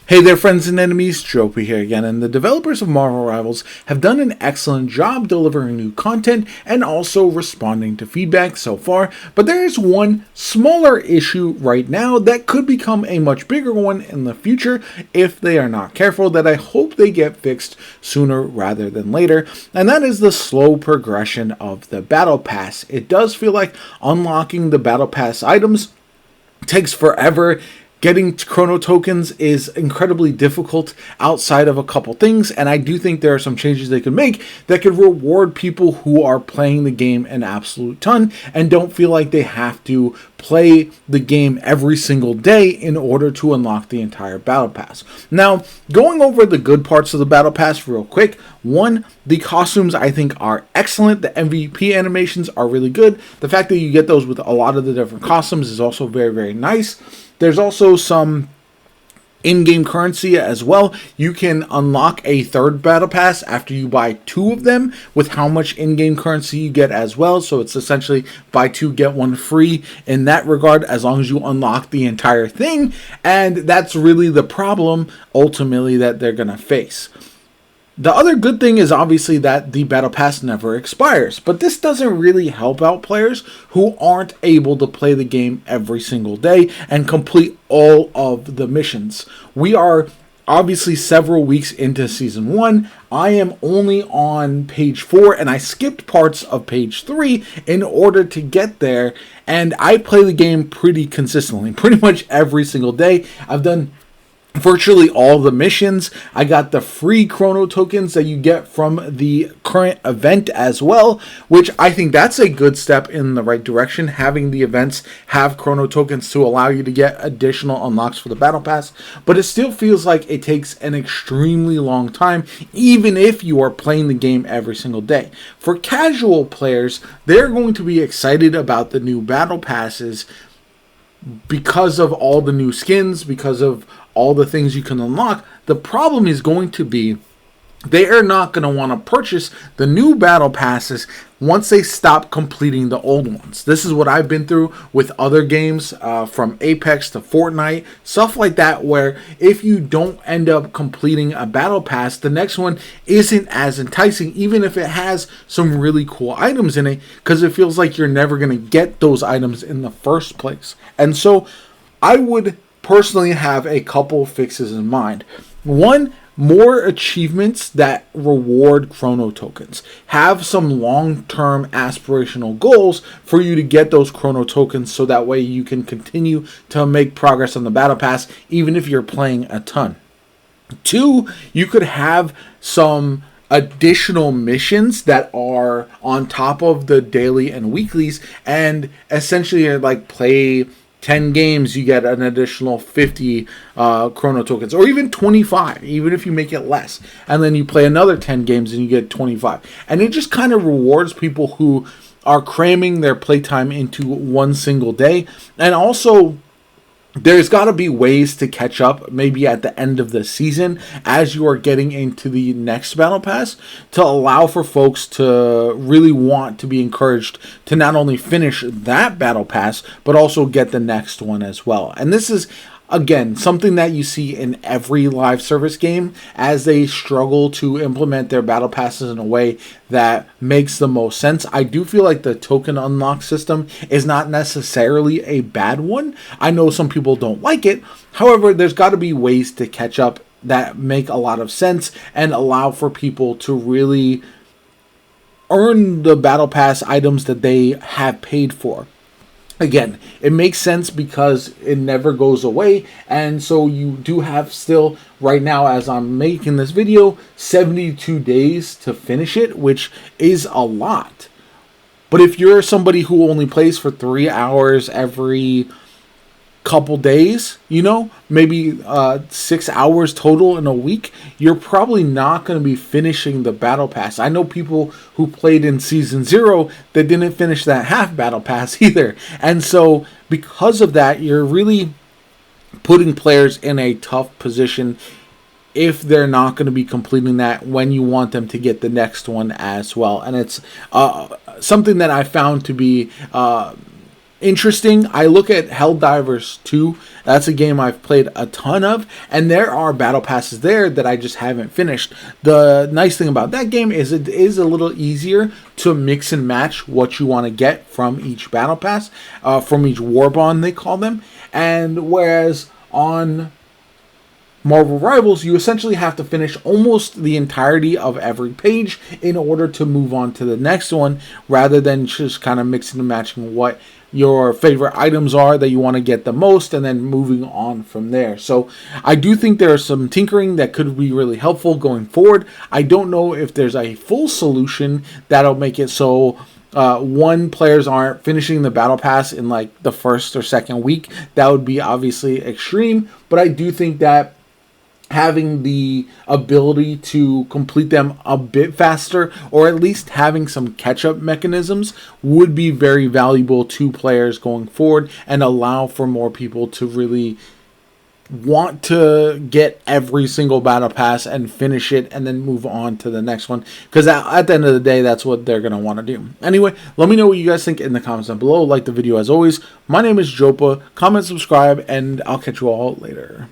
Hey there, friends and enemies, Jopi here again, and the developers of Marvel Rivals have done an excellent job delivering new content and also responding to feedback so far, but there is one smaller issue right now that could become a much bigger one in the future if they are not careful, that I hope they get fixed sooner rather than later, and that is the slow progression of the Battle Pass. It does feel like unlocking the Battle Pass items takes forever. Getting chrono tokens is incredibly difficult outside of a couple things, and I do think there are some changes they could make that could reward people who are playing the game an absolute ton and don't feel like they have to play the game every single day in order to unlock the entire Battle Pass. Now, going over the good parts of the Battle Pass real quick. One, the costumes I think are excellent. The MVP animations are really good. The fact that you get those with a lot of the different costumes is also very, very nice. There's also some in-game currency as well. You can unlock a third Battle Pass after you buy 2 of them with how much in-game currency you get as well. So it's essentially buy 2, get 1 free in that regard as long as you unlock the entire thing. And that's really the problem ultimately that they're going to face. The other good thing is obviously that the Battle Pass never expires, but this doesn't really help out players who aren't able to play the game every single day and complete all of the missions. We are obviously several weeks into Season 1. I am only on page 4, and I skipped parts of page 3 in order to get there, and I play the game pretty consistently, pretty much every single day. I've done virtually all the missions. I got the free chrono tokens that you get from the current event as well, which I think that's a good step in the right direction, having the events have chrono tokens to allow you to get additional unlocks for the Battle Pass. But it still feels like it takes an extremely long time, even if you are playing the game every single day. For casual players, they're going to be excited about the new Battle Passes because of all the new skins, because of all the things you can unlock. The problem is going to be they are not going to want to purchase the new Battle Passes once they stop completing the old ones. This is what I've been through with other games, from Apex to Fortnite, stuff like that, where if you don't end up completing a Battle Pass, the next one isn't as enticing, even if it has some really cool items in it, because it feels like you're never going to get those items in the first place. And so I would personally have a couple fixes in mind. One, more achievements that reward chrono tokens. Have some long-term aspirational goals for you to get those chrono tokens so that way you can continue to make progress on the Battle Pass even if you're playing a ton. 2, you could have some additional missions that are on top of the daily and weeklies, and essentially like play 10 games, you get an additional 50 chrono tokens, or even 25, even if you make it less. And then you play another 10 games and you get 25. And it just kind of rewards people who are cramming their playtime into one single day. And also, there's got to be ways to catch up maybe at the end of the season as you are getting into the next Battle Pass to allow for folks to really want to be encouraged to not only finish that Battle Pass, but also get the next one as well. And this is, again, something that you see in every live service game as they struggle to implement their Battle Passes in a way that makes the most sense. I do feel like the token unlock system is not necessarily a bad one. I know some people don't like it. However, there's got to be ways to catch up that make a lot of sense and allow for people to really earn the Battle Pass items that they have paid for. Again, it makes sense because it never goes away, and so you do have still, right now as I'm making this video, 72 days to finish it, which is a lot. But if you're somebody who only plays for 3 hours every couple days, maybe 6 hours total in a week, you're probably not going to be finishing the Battle Pass. I know people who played in Season 0 that didn't finish that half Battle Pass either. And so because of that, you're really putting players in a tough position if they're not going to be completing that when you want them to get the next one as well. And it's something that I found to be interesting. I look at Helldivers 2. That's a game I've played a ton of, and there are battle passes there that I just haven't finished. The nice thing about that game is it is a little easier to mix and match what you want to get from each battle pass, from each war bond they call them. And whereas on Marvel Rivals, you essentially have to finish almost the entirety of every page in order to move on to the next one, rather than just kind of mixing and matching what your favorite items are that you want to get the most and then moving on from there. So I do think there's some tinkering that could be really helpful going forward. I don't know if there's a full solution that'll make it so players aren't finishing the battle pass in like the first or second week. That would be obviously extreme, but I do think that having the ability to complete them a bit faster, or at least having some catch-up mechanisms, would be very valuable to players going forward and allow for more people to really want to get every single battle pass and finish it and then move on to the next one, because at the end of the day, that's what they're going to want to do. Anyway, let me know what you guys think in the comments down below. Like the video as always. My name is Jopa. Comment, subscribe, and I'll catch you all later.